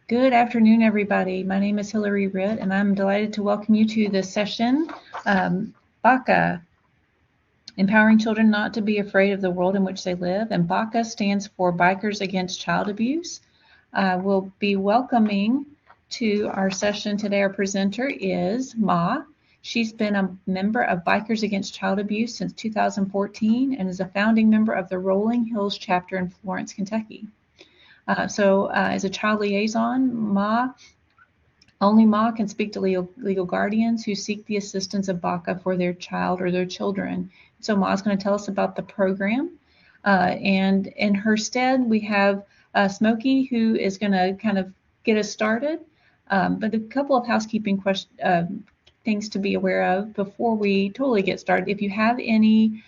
Good afternoon, everybody. My name is Hillary Ritt, and I'm delighted to welcome you to this session, BACA, Empowering Children Not to Be Afraid of the World in Which They Live. And BACA stands for Bikers Against Child Abuse. We'll be welcoming to our session today. Our presenter is Ma. She's been a member of Bikers Against Child Abuse since 2014 and is a founding member of the Rolling Hills chapter in Florence, Kentucky. As a child liaison, only Ma can speak to legal guardians who seek the assistance of BACA for their child or their children. So Ma's going to tell us about the program. And in her stead, we have Smokey, who is going to kind of get us started. But a couple of housekeeping things to be aware of before we totally get started. If you have any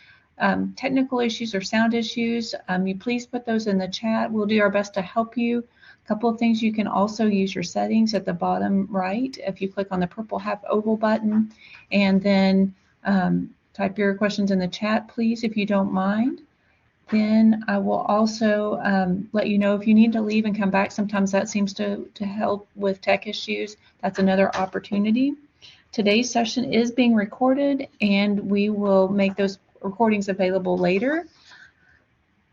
technical issues or sound issues, you please put those in the chat. We'll do our best to help you. A couple of things, you can also use your settings at the bottom right if you click on the purple half oval button, and then type your questions in the chat, please, if you don't mind. Then I will also let you know if you need to leave and come back. Sometimes that seems to help with tech issues. That's another opportunity. Today's session is being recorded, and we will make those recordings available later.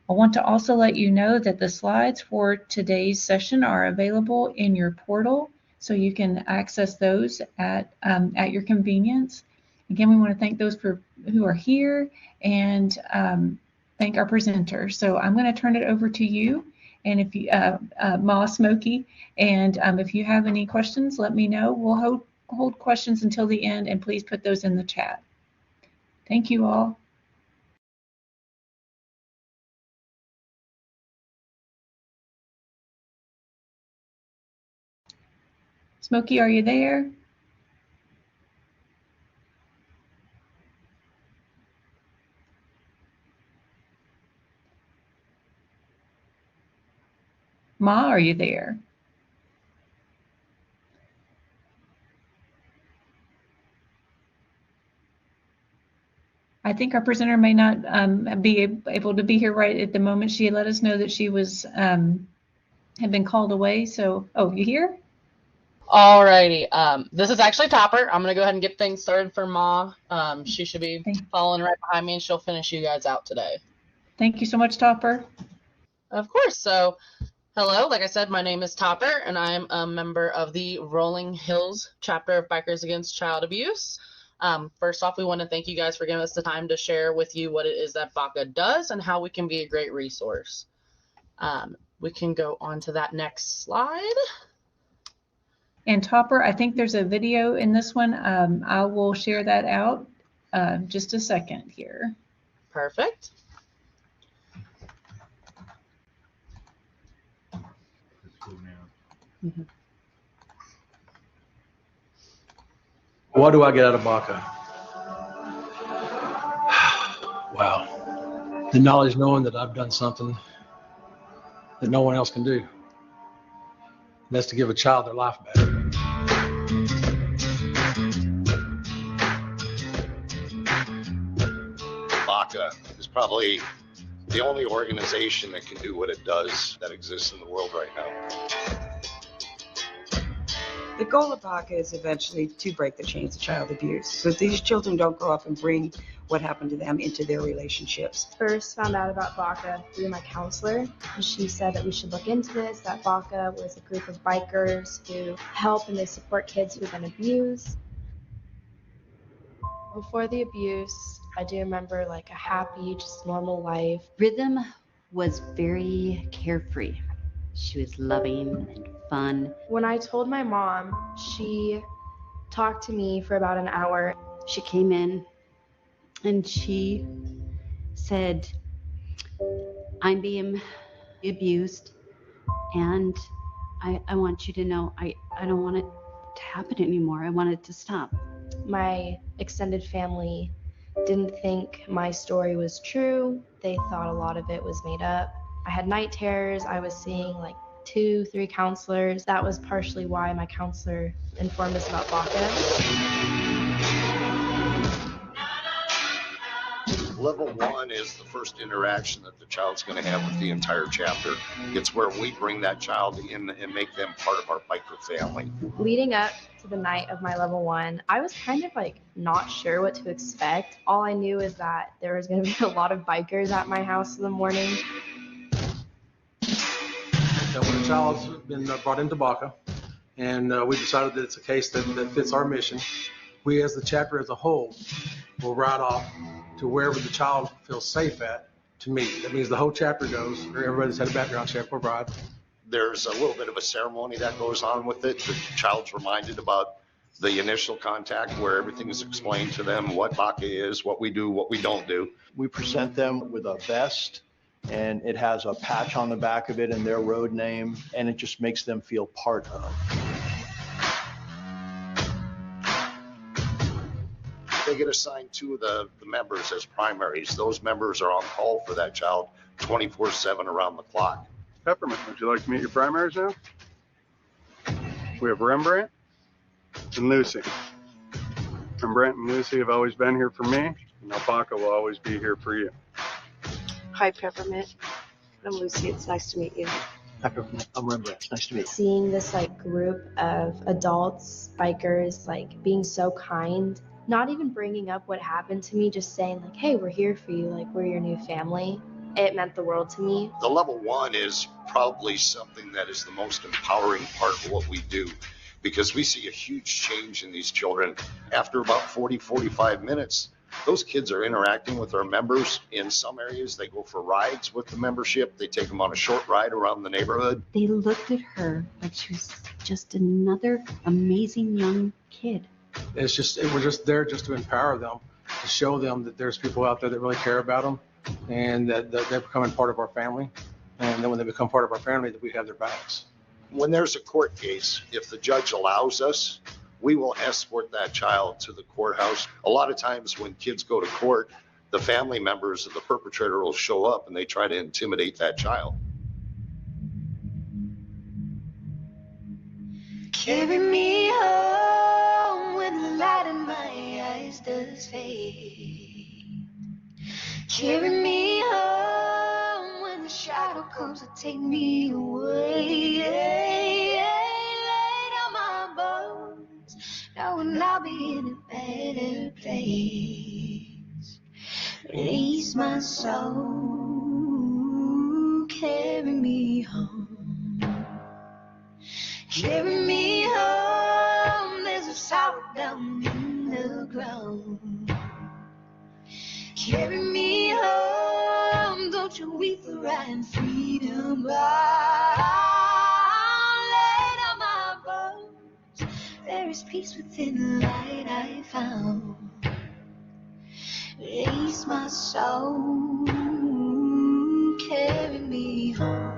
I want to also let you know that the slides for today's session are available in your portal, so you can access those at your convenience. Again, we want to thank those who are here and thank our presenters. So I'm going to turn it over to you, and if you, Ma Smokey, and if you have any questions, let me know. We'll hold questions until the end, and please put those in the chat. Thank you all. Smokey, are you there? Ma, are you there? I think our presenter may not be able to be here right at the moment. She let us know that she was had been called away. So, you here? Alrighty. This is actually Topper. I'm gonna go ahead and get things started for Ma. She should be following right behind me, and she'll finish you guys out today. Thank you so much, Topper. Of course. So, hello. Like I said, my name is Topper, and I'm a member of the Rolling Hills chapter of Bikers Against Child Abuse. First off, we want to thank you guys for giving us the time to share with you what it is that BACA does and how we can be a great resource. We can go on to that next slide. And Topper, I think there's a video in this one. I will share that out just a second here. Perfect. Mm-hmm. What do I get out of BACA? Wow. The knowledge knowing that I've done something that no one else can do. And that's to give a child their life back. BACA is probably the only organization that can do what it does that exists in the world right now. The goal of BACA is eventually to break the chains of child abuse, so these children don't grow up and bring what happened to them into their relationships. First found out about BACA through my counselor. She said that we should look into this, that BACA was a group of bikers who help and they support kids who've been abused. Before the abuse, I do remember like a happy, just normal life. Rhythm was very carefree. She was loving and fun. When I told my mom, she talked to me for about an hour. She came in and she said, I'm being abused and I want you to know I don't want it to happen anymore. I want it to stop. My extended family didn't think my story was true. They thought a lot of it was made up. I had night terrors. I was seeing like 2-3 counselors. That was partially why my counselor informed us about BACA. Level 1 is the first interaction that the child's going to have with the entire chapter. It's where we bring that child in and make them part of our biker family. Leading up to the night of my level 1, I was kind of like not sure what to expect. All I knew is that there was going to be a lot of bikers at my house in the morning. That when a child's been brought into BACA, and we decided that it's a case that fits our mission, we as the chapter as a whole will ride off to wherever the child feels safe at to meet. That means the whole chapter goes, or everybody's had a background check or ride. There's a little bit of a ceremony that goes on with it. The child's reminded about the initial contact where everything is explained to them, what BACA is, what we do, what we don't do. We present them with a vest, and it has a patch on the back of it and their road name, and it just makes them feel part of. They get assigned two of the members as primaries. Those members are on call for that child 24/7 around the clock. Peppermint, would you like to meet your primaries now? We have Rembrandt and Lucy. Rembrandt and Lucy have always been here for me, and Alpaca will always be here for you. Hi, Peppermint. I'm Lucy. It's nice to meet you. Peppermint, I'm Rembrandt. It's nice to meet you. Seeing this like group of adults, bikers, like being so kind, not even bringing up what happened to me, just saying like, hey, we're here for you, like we're your new family. It meant the world to me. The level 1 is probably something that is the most empowering part of what we do, because we see a huge change in these children. After about 45 minutes, those kids are interacting with our members. In some areas, they go for rides with the membership. They take them on a short ride around the neighborhood. They looked at her like she was just another amazing young kid. We're just there just to empower them, to show them that there's people out there that really care about them, and that they're becoming part of our family. And then when they become part of our family, that we have their backs. When there's a court case, if the judge allows us, we will escort that child to the courthouse. A lot of times when kids go to court, the family members of the perpetrator will show up and they try to intimidate that child. Carry me home when the light in my eyes does fade. Carry me home when the shadow comes to take me away. Lay down my bones, knowing I'll be in a better place. Release my soul, carry me home. Carry me home, there's a sorrow down in the ground. Carry me home, don't you weep for right and freedom bound. Lay down my bones, there is peace within the light I found. Release my soul, carry me home.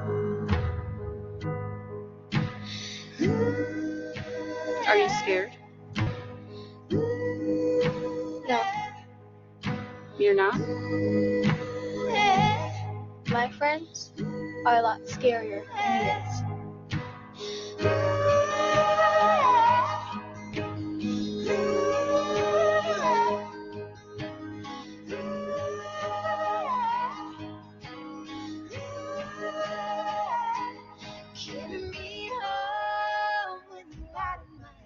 Are you scared? No. You're not? My friends are a lot scarier than he is. Carry me home when the light in my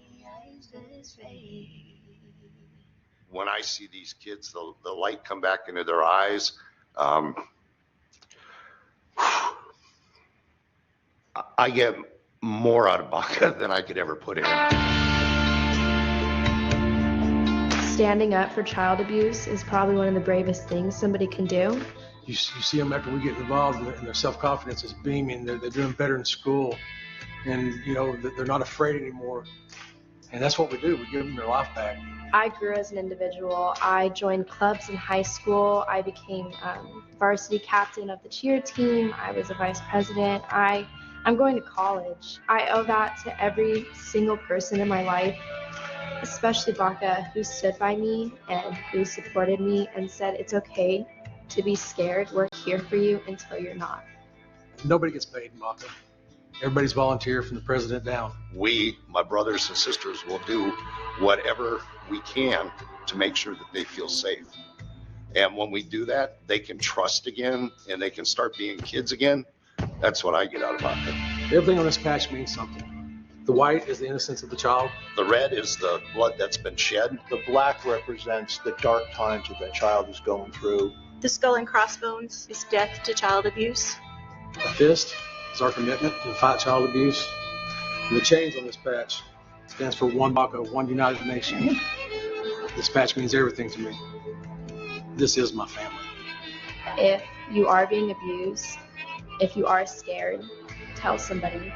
eyes does fade. When I see these kids, the light come back into their eyes. I get more out of BACA than I could ever put in. Standing up for child abuse is probably one of the bravest things somebody can do. You see them after we get involved, and their self-confidence is beaming. They're doing better in school, and they're not afraid anymore. And that's what we do. We give them their life back. I grew as an individual. I joined clubs in high school. I became varsity captain of the cheer team. I was a vice president. I'm going to college. I owe that to every single person in my life, especially BACA, who stood by me and who supported me and said, it's okay to be scared. We're here for you until you're not. Nobody gets paid in BACA. Everybody's volunteer from the president down. We, my brothers and sisters, will do whatever we can to make sure that they feel safe. And when we do that, they can trust again and they can start being kids again. That's what I get out of BACA. Everything on this patch means something. The white is the innocence of the child. The red is the blood that's been shed. The black represents the dark times that child is going through. The skull and crossbones is death to child abuse. A fist is our commitment to fight child abuse. And the chains on this patch stands for one BACA, one United Nation. This patch means everything to me. This is my family. If you are being abused, if you are scared, tell somebody.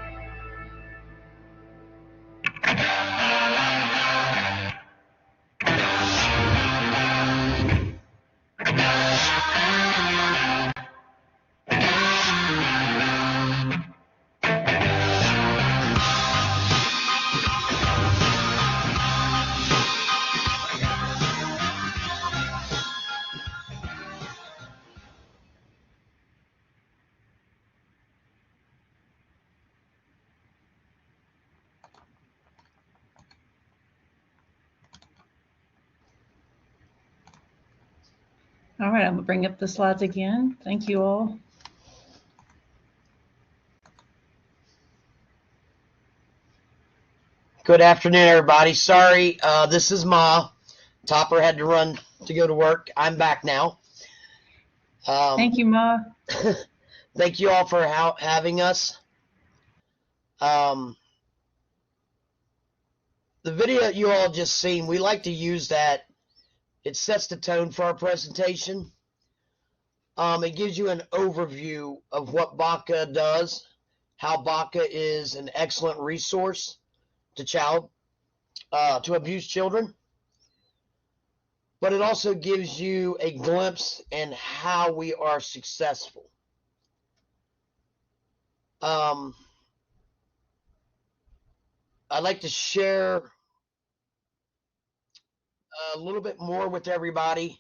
All right, I'm gonna bring up the slides again. Thank you all. Good afternoon, everybody. Sorry, this is Ma. Topper had to run to go to work. I'm back now. Thank you, Ma. Thank you all for having us. The video you all just seen, we like to use that. It sets the tone for our presentation. It gives you an overview of what BACA does, how BACA is an excellent resource to abused children. But it also gives you a glimpse in how we are successful. I'd like to share a little bit more with everybody.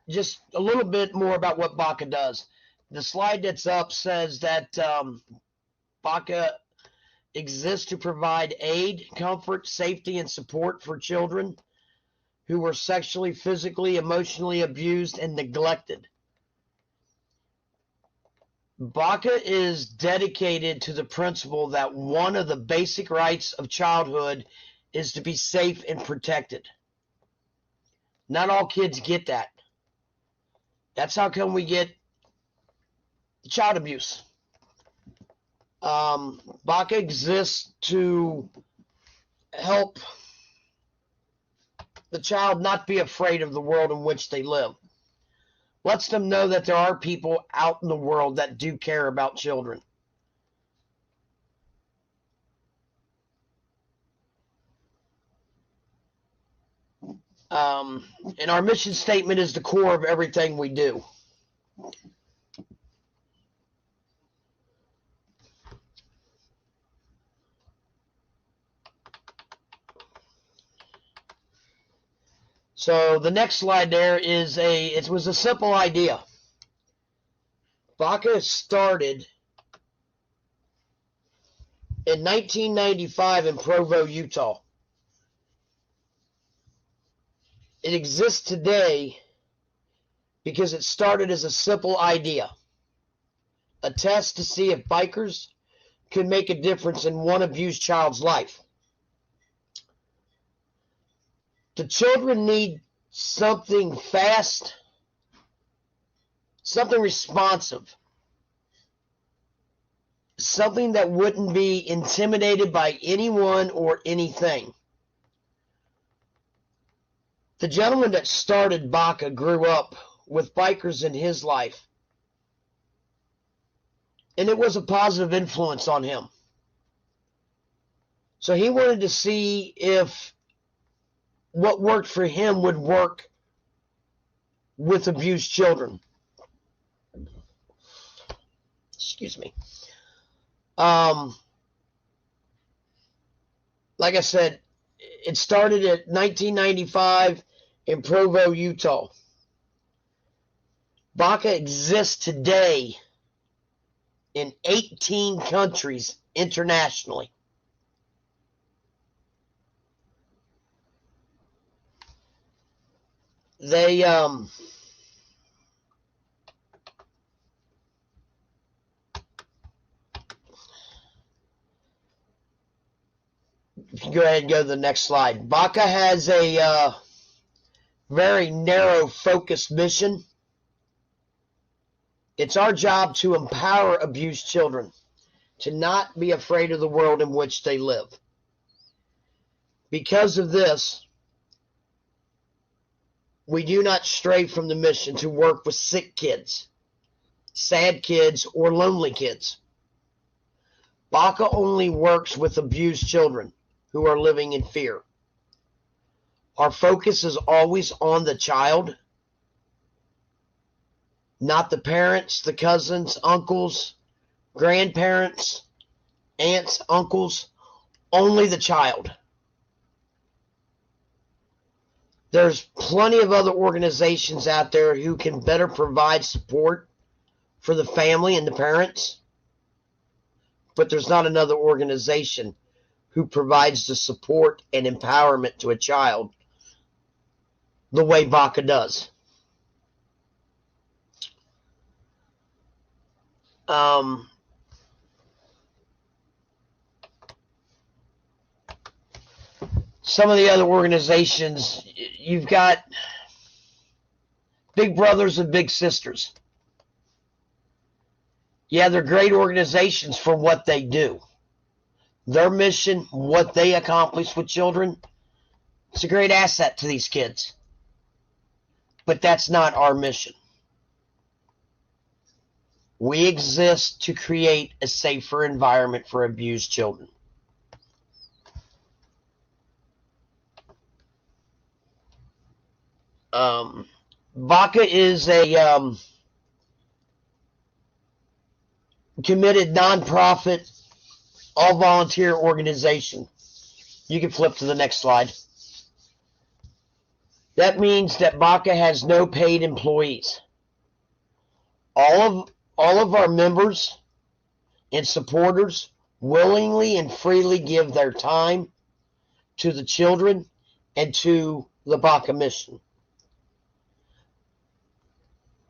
Just a little bit more about what BACA does. The slide that's up says that BACA exists to provide aid, comfort, safety, and support for children who were sexually, physically, emotionally abused and neglected. BACA is dedicated to the principle that one of the basic rights of childhood is to be safe and protected. Not all kids get that. That's how come we get child abuse. BACA exists to help the child not be afraid of the world in which they live. Lets them know that there are people out in the world that do care about children. And our mission statement is the core of everything we do. So the next slide there is it was a simple idea. BACA started in 1995 in Provo, Utah. It exists today because it started as a simple idea. A test to see if bikers could make a difference in one abused child's life. The children need something fast, something responsive, something that wouldn't be intimidated by anyone or anything. The gentleman that started BACA grew up with bikers in his life, and it was a positive influence on him. So he wanted to see if what worked for him would work with abused children. Excuse me. Like I said, it started at 1995 in Provo, Utah. BACA exists today in 18 countries internationally. They go ahead and go to the next slide. BACA has a very narrow focused mission. It's our job to empower abused children to not be afraid of the world in which they live. Because of this, we do not stray from the mission to work with sick kids, sad kids, or lonely kids. BACA only works with abused children who are living in fear. Our focus is always on the child, not the parents, the cousins, uncles, grandparents, aunts, uncles, only the child. There's plenty of other organizations out there who can better provide support for the family and the parents, but there's not another organization who provides the support and empowerment to a child the way BACA does. Some of the other organizations, you've got Big Brothers and Big Sisters. Yeah, they're great organizations for what they do. Their mission, what they accomplish with children, it's a great asset to these kids. But that's not our mission. We exist to create a safer environment for abused children. BACA is a committed nonprofit, all-volunteer organization. You can flip to the next slide. That means that BACA has no paid employees. All of our members and supporters willingly and freely give their time to the children and to the BACA mission.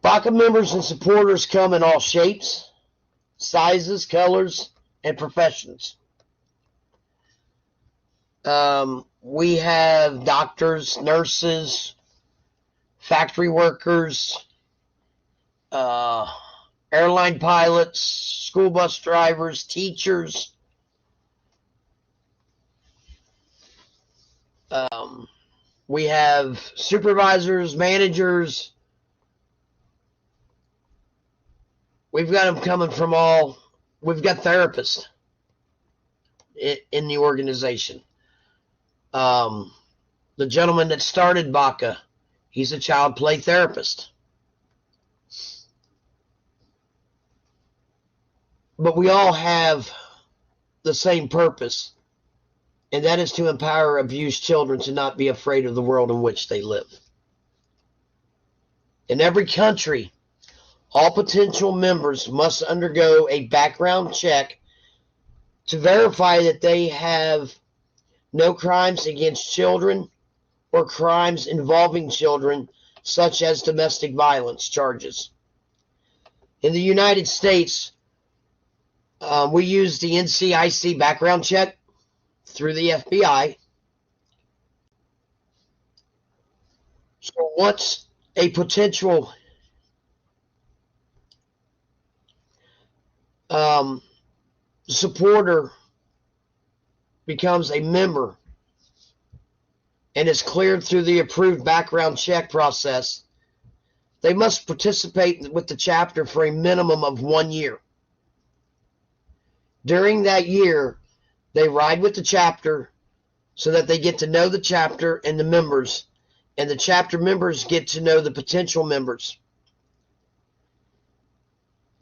BACA members and supporters come in all shapes, sizes, colors, and professions. We have doctors, nurses, factory workers, airline pilots, school bus drivers, teachers. We have supervisors, managers. We've got them coming from all. We've got therapists in the organization. The gentleman that started BACA, he's a child play therapist. But we all have the same purpose, and that is to empower abused children to not be afraid of the world in which they live. In every country, all potential members must undergo a background check to verify that they have no crimes against children or crimes involving children, such as domestic violence charges. In the United States, we use the NCIC background check through the FBI. So once a potential supporter becomes a member and is cleared through the approved background check process, they must participate with the chapter for a minimum of 1 year. During that year, they ride with the chapter so that they get to know the chapter and the members, and the chapter members get to know the potential members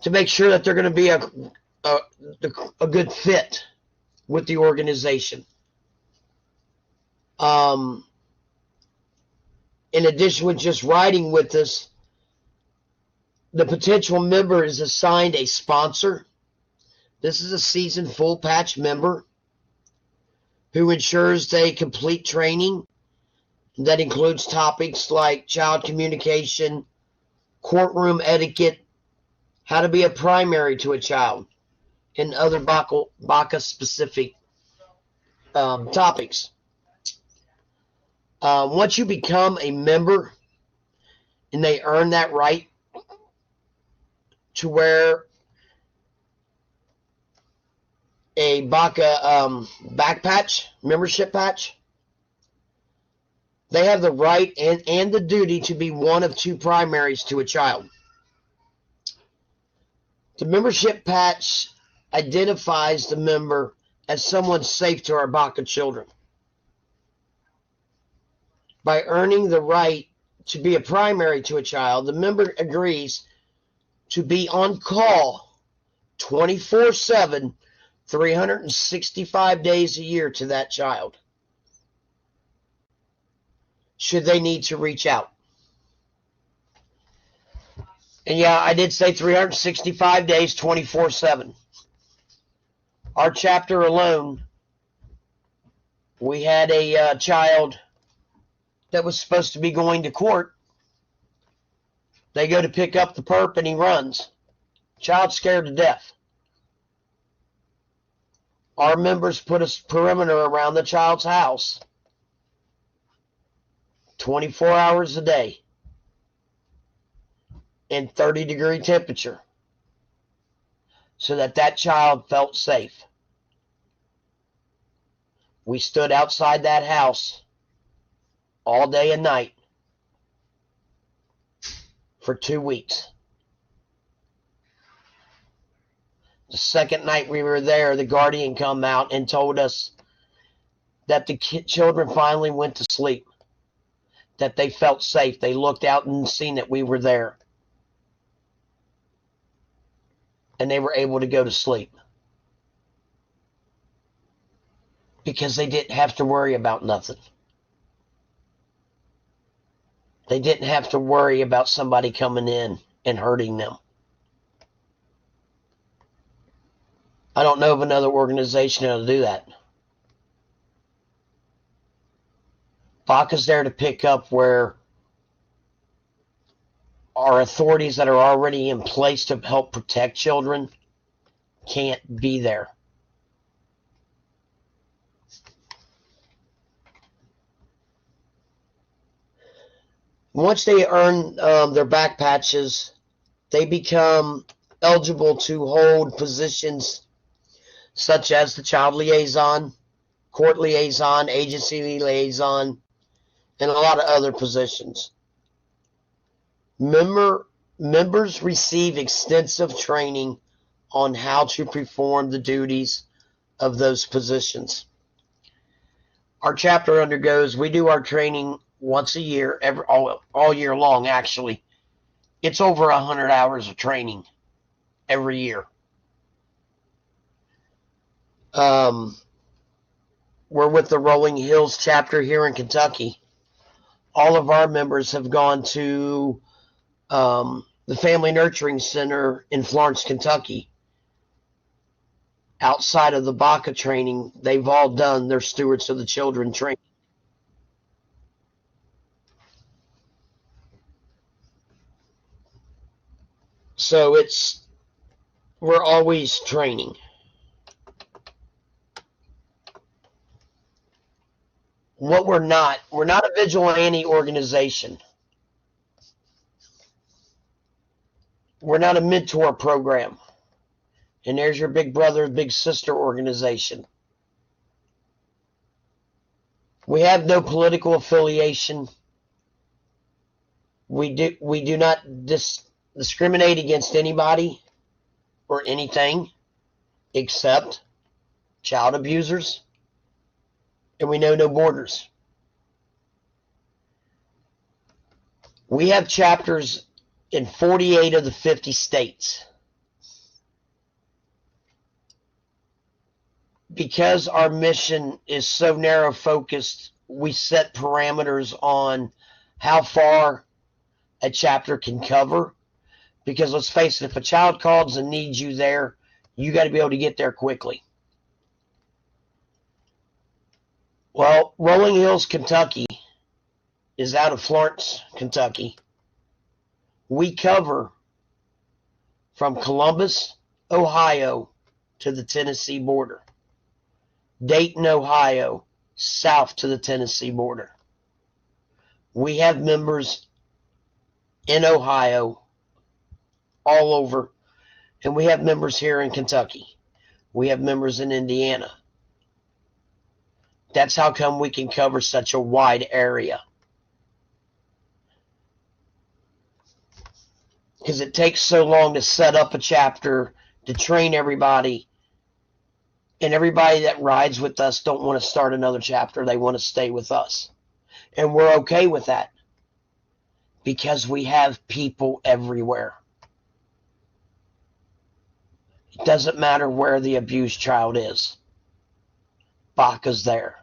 to make sure that they're going to be a good fit with the organization. In addition with just riding with us, the potential member is assigned a sponsor This is a seasoned full patch member who ensures they complete training that includes topics like child communication, courtroom etiquette, how to be a primary to a child, and other BACA specific topics. Once you become a member and they earn that right to wear a BACA back patch, membership patch, they have the right and the duty to be one of two primaries to a child. The membership patch identifies the member as someone safe to our BACA children. By earning the right to be a primary to a child, the member agrees to be on call 24/7, 365 days a year to that child, should they need to reach out. And yeah, I did say 365 days, 24/7. Our chapter alone, we had a child that was supposed to be going to court. They go to pick up the perp and he runs. Child scared to death. Our members put a perimeter around the child's house 24 hours a day in 30-degree temperature so that that child felt safe. We stood outside that house all day and night for 2 weeks. The second night we were there, the guardian come out and told us that the children finally went to sleep, that they felt safe. They looked out and seen that we were there, and they were able to go to sleep because they didn't have to worry about nothing. They didn't have to worry about somebody coming in and hurting them. I don't know of another organization that'll do that. BACA's there to pick up where our authorities that are already in place to help protect children can't be there. Once they earn their back patches, they become eligible to hold positions such as the child liaison, court liaison, agency liaison, and a lot of other positions. Members receive extensive training on how to perform the duties of those positions. Our chapter undergoes, we do our training once a year, all year long, actually. It's over 100 hours of training every year. We're with the Rolling Hills chapter here in Kentucky. All of our members have gone to the Family Nurturing Center in Florence, Kentucky. Outside of the BACA training, they've all done their Stewards of the Children training. So we're always training. What we're not a vigilante organization. We're not a mentor program. And there's your big brother, big sister organization. We have no political affiliation. We do not discriminate against anybody or anything except child abusers. And we know no borders. We have chapters in 48 of the 50 states. Because our mission is so narrow focused, we set parameters on how far a chapter can cover. Because let's face it, if a child calls and needs you there, You got to be able to get there quickly. Well, Rolling Hills, Kentucky is out of Florence, Kentucky. We cover from Columbus, Ohio to the Tennessee border. Dayton, Ohio, south to the Tennessee border. We have members in Ohio, all over, and we have members here in Kentucky. We have members in Indiana. That's how come we can cover such a wide area. Because it takes so long to set up a chapter, to train everybody, and everybody that rides with us don't want to start another chapter. They want to stay with us. And we're okay with that because we have people everywhere. It doesn't matter where the abused child is. BACA's there.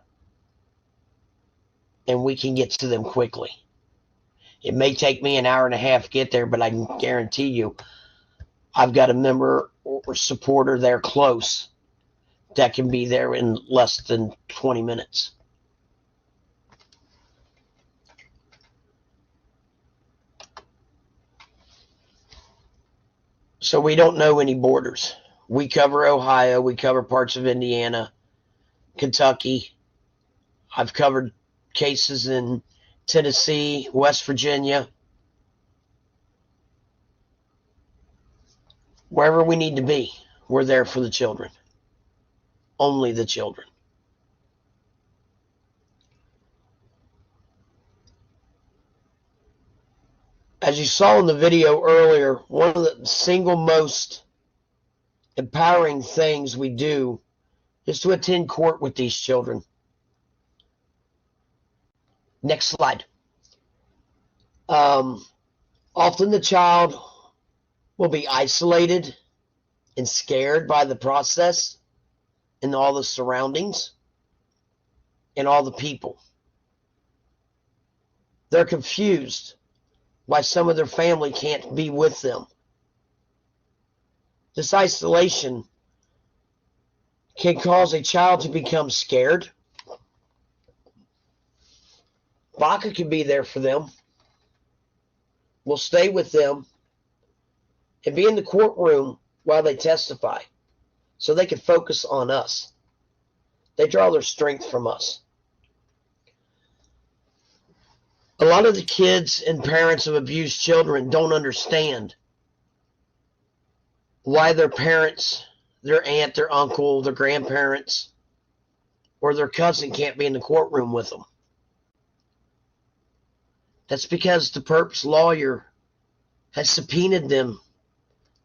And we can get to them quickly. It may take me an hour and a half to get there, but I can guarantee you I've got a member or supporter there close that can be there in less than 20 minutes. So we don't know any borders. We cover Ohio. We cover parts of Indiana, Kentucky. I've covered cases in Tennessee, West Virginia. Wherever we need to be, we're there for the children. Only the children. As you saw in the video earlier, one of the single most empowering things we do is to attend court with these children. Next slide. Often the child will be isolated and scared by the process and all the surroundings and all the people. They're confused why some of their family can't be with them. This isolation can cause a child to become scared. BACA can be there for them. We'll stay with them and be in the courtroom while they testify so they can focus on us. They draw their strength from us. A lot of the kids and parents of abused children don't understand why their parents, their aunt, their uncle, their grandparents, or their cousin can't be in the courtroom with them. That's because the perp's lawyer has subpoenaed them.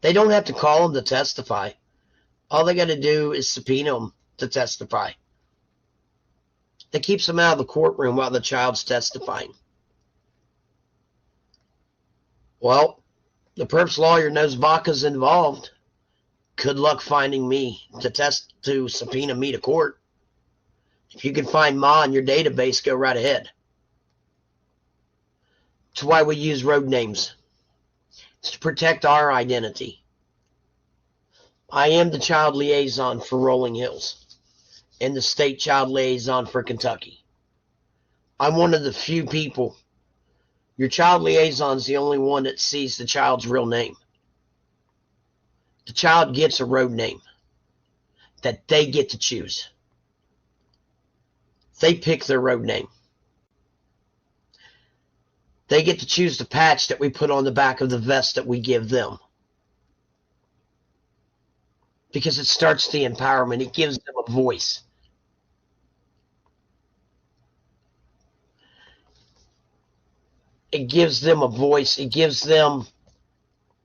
They don't have to call them to testify. All they got to do is subpoena them to testify. That keeps them out of the courtroom while the child's testifying. Well, the perp's lawyer knows BACA's involved. Good luck finding me to subpoena me to court. If you can find Ma in your database, go right ahead. That's why we use road names. It's to protect our identity. I am the child liaison for Rolling Hills and the state child liaison for Kentucky. I'm one of the few people. Your child liaison is the only one that sees the child's real name. The child gets a road name that they get to choose. They pick their road name. They get to choose the patch that we put on the back of the vest that we give them. Because it starts the empowerment. It gives them a voice. It gives them a voice. It gives them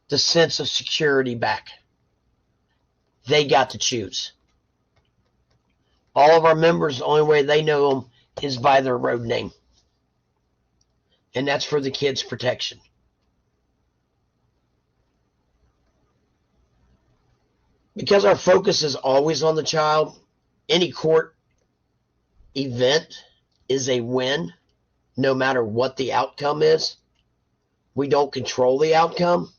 the sense of security back. They got to choose. All of our members, the only way they know them is by their road name. And that's for the kids' protection. Because our focus is always on the child, any court event is a win, no matter what the outcome is. We don't control the outcome.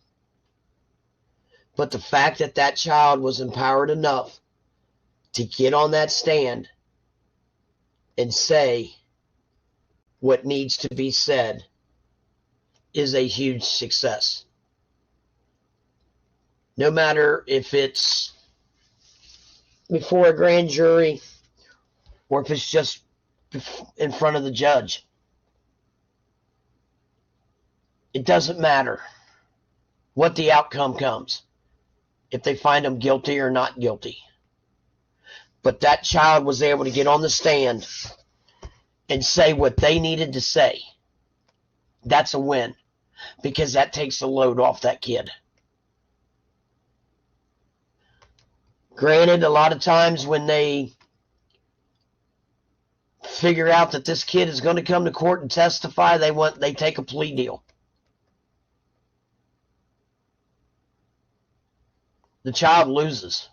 But the fact that that child was empowered enough to get on that stand and say what needs to be said is a huge success. No matter if it's before a grand jury or if it's just in front of the judge. It doesn't matter what the outcome comes, if they find them guilty or not guilty. But that child was able to get on the stand and say what they needed to say. That's a win, because that takes the load off that kid. Granted, a lot of times when they figure out that this kid is going to come to court and testify, they take a plea deal. The child loses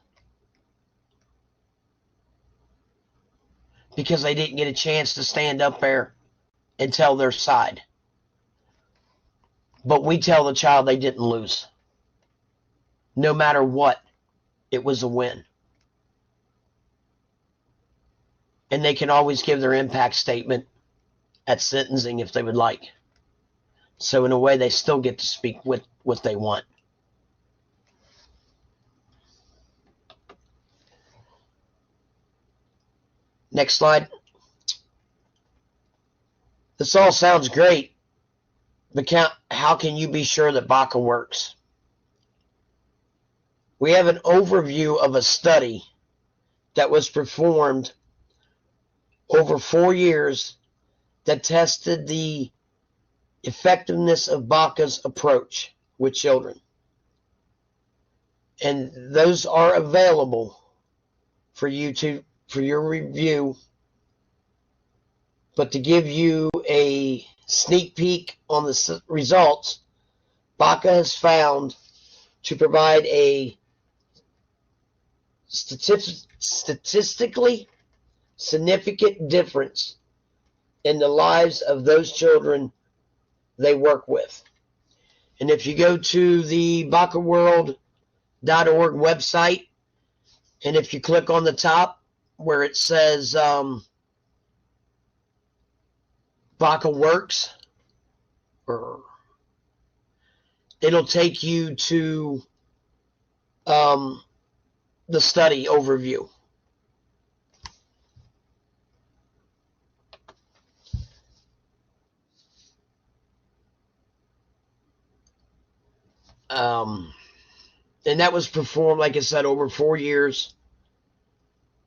because they didn't get a chance to stand up there and tell their side. But we tell the child they didn't lose. No matter what, it was a win. And they can always give their impact statement at sentencing if they would like. So in a way, they still get to speak with what they want. Next slide. This all sounds great, but how can you be sure that BACA works? We have an overview of a study that was performed over 4 years that tested the effectiveness of BACA's approach with children. And those are available for your review. But to give you a sneak peek on the results, BACA has found to provide a statistically significant difference in the lives of those children they work with. And if you go to the BACAworld.org website, and if you click on the top where it says BACA Works, it'll take you to the study overview. And that was performed, like I said, over 4 years,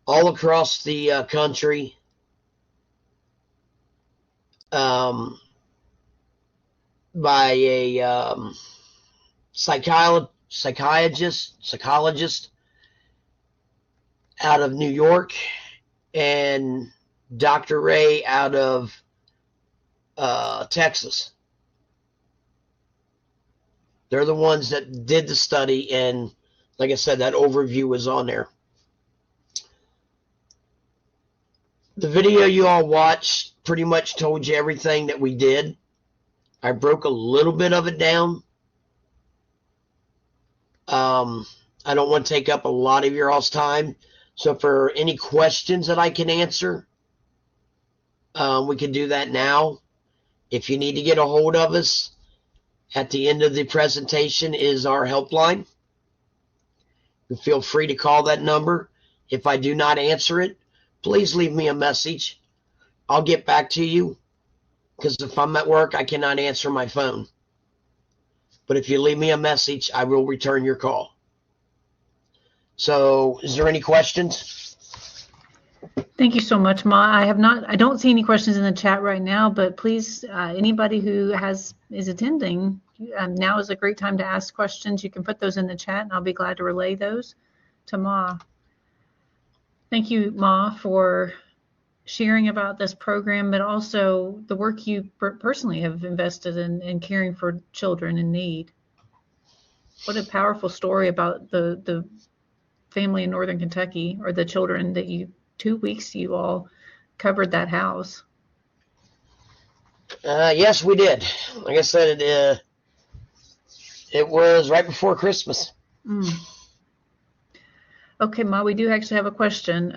all across the country. By a psychologist out of New York, and Dr. Ray out of Texas. They're the ones that did the study, and like I said, that overview is on there. The video you all watched pretty much told you everything that we did. I broke a little bit of it down. I don't want to take up a lot of your all's time. So for any questions that I can answer, we can do that now. If you need to get a hold of us, at the end of the presentation is our helpline. You feel free to call that number. If I do not answer it, please leave me a message. I'll get back to you, because if I'm at work, I cannot answer my phone. But if you leave me a message, I will return your call. So, is there any questions? Thank you so much, Ma. I don't see any questions in the chat right now, but please, anybody who is attending, now is a great time to ask questions. You can put those in the chat, and I'll be glad to relay those to Ma. Thank you, Ma, for sharing about this program, but also the work you personally have invested in caring for children in need. What a powerful story about the family in Northern Kentucky, or the children that 2 weeks you all covered that house. Yes, we did. Like I said, it was right before Christmas. Mm. Okay, Ma, we do actually have a question.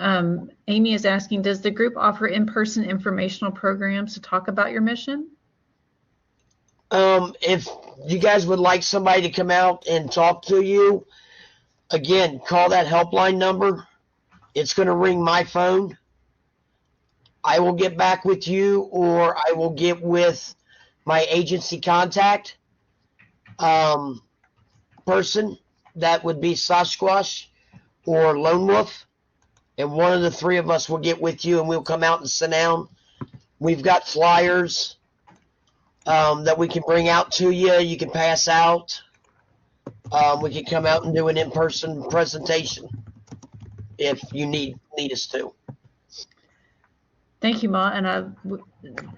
Amy is asking, does the group offer in-person informational programs to talk about your mission? If you guys would like somebody to come out and talk to you, again, call that helpline number. It's going to ring my phone. I will get back with you, or I will get with my agency contact person. That would be Sasquatch or Lone Wolf, and one of the three of us will get with you, and we'll come out and sit down. We've got flyers that we can bring out to you. You can pass out. We can come out and do an in-person presentation if you need us to. Thank you, Ma. And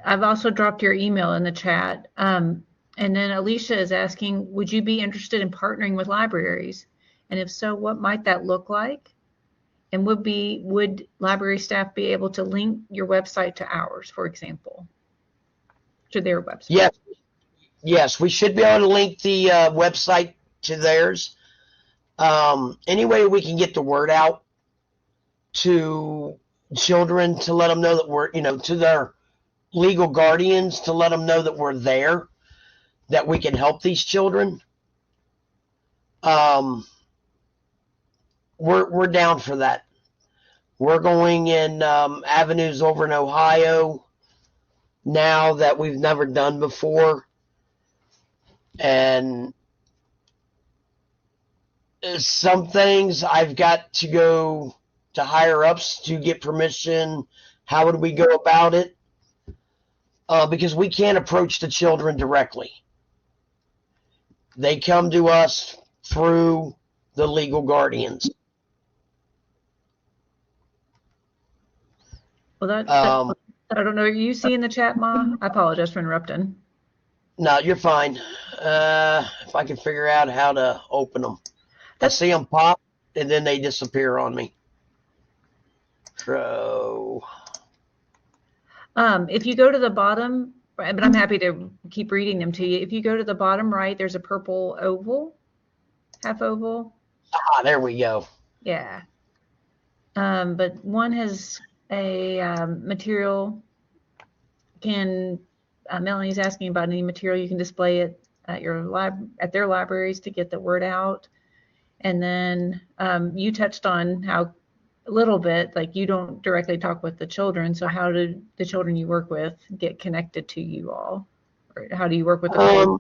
I've also dropped your email in the chat. And then Alicia is asking, would you be interested in partnering with libraries? And if so, what might that look like? And would library staff be able to link your website to ours, for example, to their website? Yes, we should be able to link the website to theirs. Any way we can get the word out to children to let them know that we're, to their legal guardians, to let them know that we're there, that we can help these children. We're down for that. We're going in avenues over in Ohio now that we've never done before. And some things I've got to go to higher ups to get permission. How would we go about it? Because we can't approach the children directly. They come to us through the legal guardians. Well, I don't know. Are you seeing the chat, Ma? I apologize for interrupting. No, you're fine. If I can figure out how to open them. I see them pop, and then they disappear on me. So, if you go to the bottom, but I'm happy to keep reading them to you. If you go to the bottom right, there's a purple oval, half oval. There we go. Yeah. But one has a material. Melanie's asking about any material you can display it at their libraries to get the word out. And then you touched on how a little bit, like you don't directly talk with the children. So how do the children you work with get connected to you all? Or how do you work with them?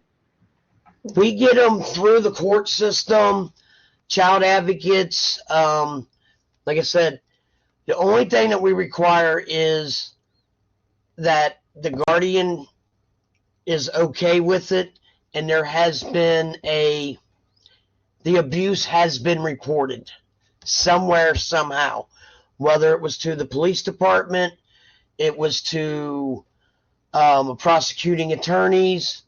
We get them through the court system, child advocates. Like I said, the only thing that we require is that the guardian is okay with it, and there has been the abuse has been reported somewhere, somehow, whether it was to the police department, it was to prosecuting attorneys,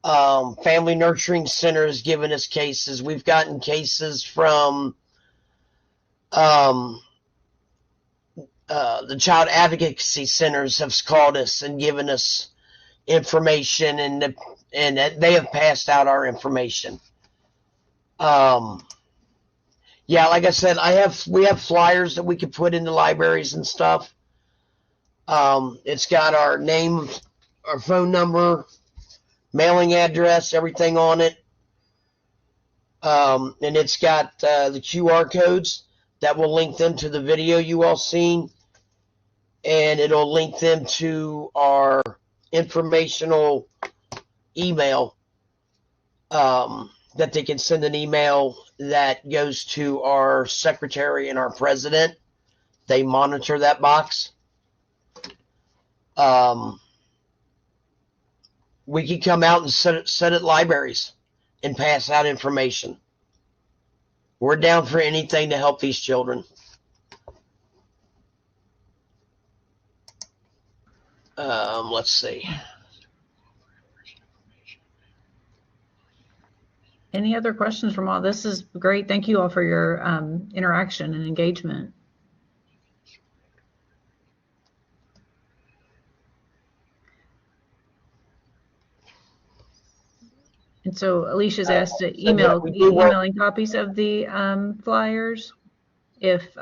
family nurturing centers giving us cases. We've gotten cases from the child advocacy centers have called us and given us information, and they have passed out our information. Yeah, like I said, we have flyers that we can put into libraries and stuff. It's got our name, our phone number, mailing address, everything on it. And it's got the QR codes that will link them to the video you all seen, and it'll link them to our informational email that they can send an email that goes to our secretary and our president. They monitor that box. We can come out and sit at libraries and pass out information. We're down for anything to help these children. Let's see. Any other questions from all? This is great. Thank you all for your interaction and engagement. And And so Alicia's asked to So yeah, we do work. emailing copies of the flyers. If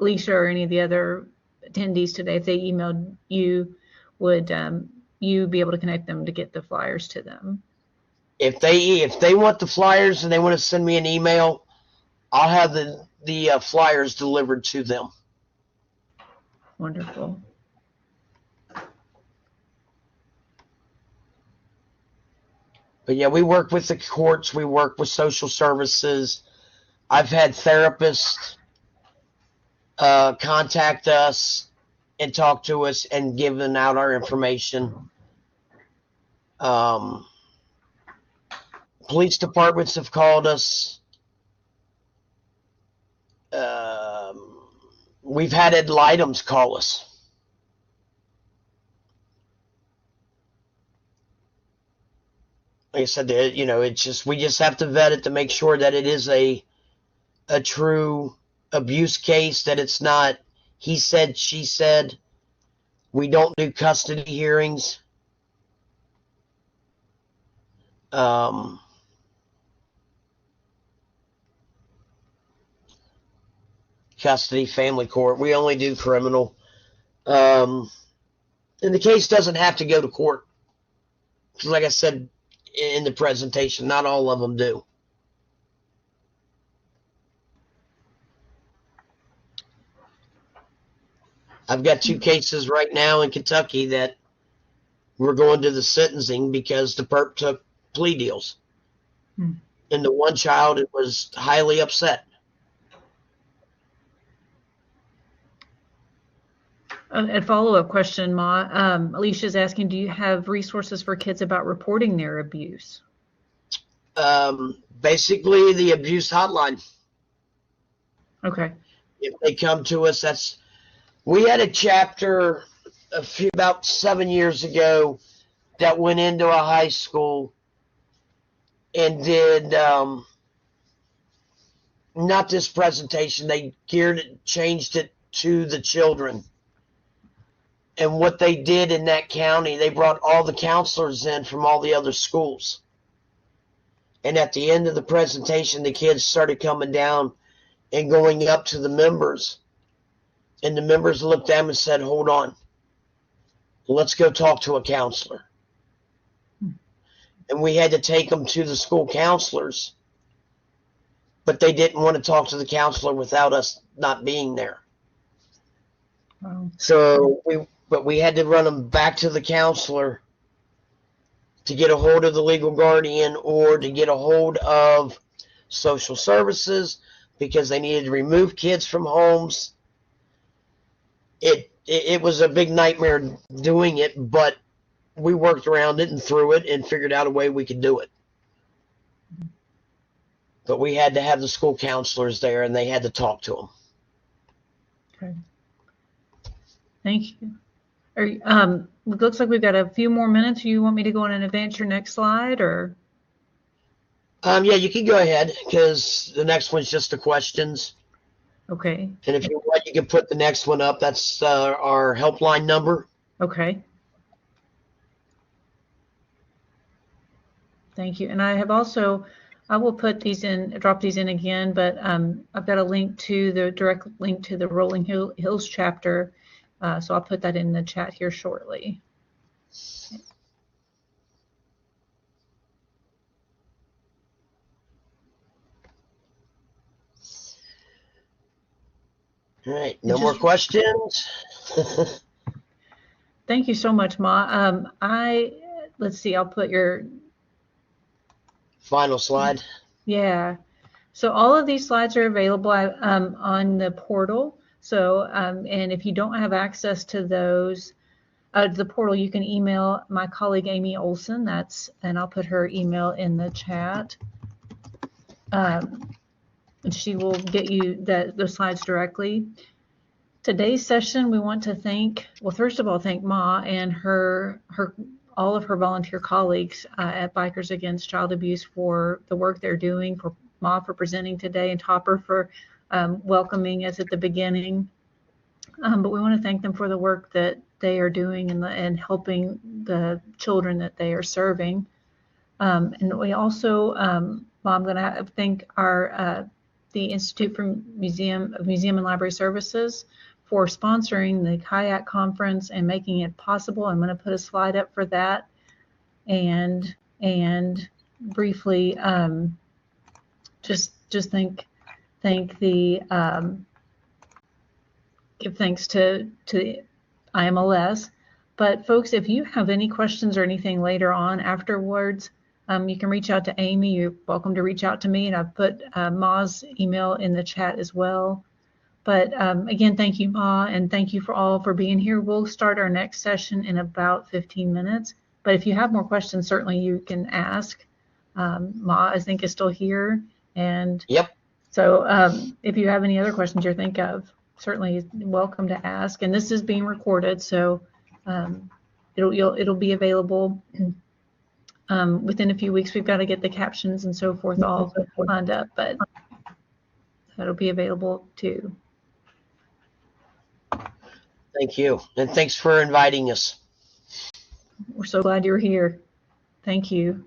Alicia or any of the other attendees today, if they emailed you, would you be able to connect them to get the flyers to them? If they want the flyers and they want to send me an email, I'll have the flyers delivered to them. Wonderful. But yeah, we work with the courts. We work with social services. I've had therapists contact us and talk to us and given out our information. Police departments have called us. We've had ad litem's call us. Like I said, it's just, we just have to vet it to make sure that it is a true abuse case, that it's not he said, she said. We don't do custody hearings. Custody, family court. We only do criminal. And the case doesn't have to go to court. Like I said in the presentation, not all of them do. I've got 2 cases right now in Kentucky that we're going to the sentencing because the perp took plea deals. And the one child was highly upset. A follow-up question, Ma. Alicia's asking, do you have resources for kids about reporting their abuse? Basically, the abuse hotline. Okay. If they come to us, we had a chapter about 7 years ago that went into a high school and did not this presentation. They changed it to the children. And what they did in that county, they brought all the counselors in from all the other schools. And at the end of the presentation, the kids started coming down and going up to the members. And the members looked at them and said, hold on, let's go talk to a counselor. And we had to take them to the school counselors. But they didn't want to talk to the counselor without us not being there. Wow. So we had to run them back to the counselor to get a hold of the legal guardian or to get a hold of social services because they needed to remove kids from homes. It was a big nightmare doing it, but we worked around it and through it and figured out a way we could do it. But we had to have the school counselors there and they had to talk to them. Okay. Thank you. It looks like we've got a few more minutes. You want me to go on and advance your next slide, or? Yeah, you can go ahead because the next one's just the questions. Okay. And if you want, you can put the next one up. That's our helpline number. Okay. Thank you. And I will put these in, drop these in again, but I've got a direct link to the Rolling Hills chapter. So I'll put that in the chat here shortly. All right, no more questions. Thank you so much, Ma. Let's see, I'll put your final slide. Yeah. So all of these slides are available on the portal. So, and if you don't have access to those, the portal, you can email my colleague, Amy Olson, and I'll put her email in the chat. And she will get you those slides directly. Today's session, we want to first of all, thank Ma and all of her volunteer colleagues at Bikers Against Child Abuse for the work they're doing, for Ma for presenting today, and Topper for welcoming us at the beginning. But we want to thank them for the work that they are doing and helping the children that they are serving. And we also, well, I'm going to thank our the Institute for Museum and Library Services for sponsoring the KYAC conference and making it possible. I'm going to put a slide up for that, and briefly just thank the give thanks to IMLS. But folks, if you have any questions or anything later on afterwards, you can reach out to Amy. You're welcome to reach out to me, and I've put Ma's email in the chat as well. But again, thank you, Ma, and thank you for being here. We'll start our next session in about 15 minutes. But if you have more questions, certainly you can ask. Ma, I think, is still here. And Yep. so if you have any other questions you think of, certainly welcome to ask. And this is being recorded, so it'll be available within a few weeks. We've got to get the captions and so forth all lined up, but it'll be available too. Thank you. And thanks for inviting us. We're so glad you're here. Thank you.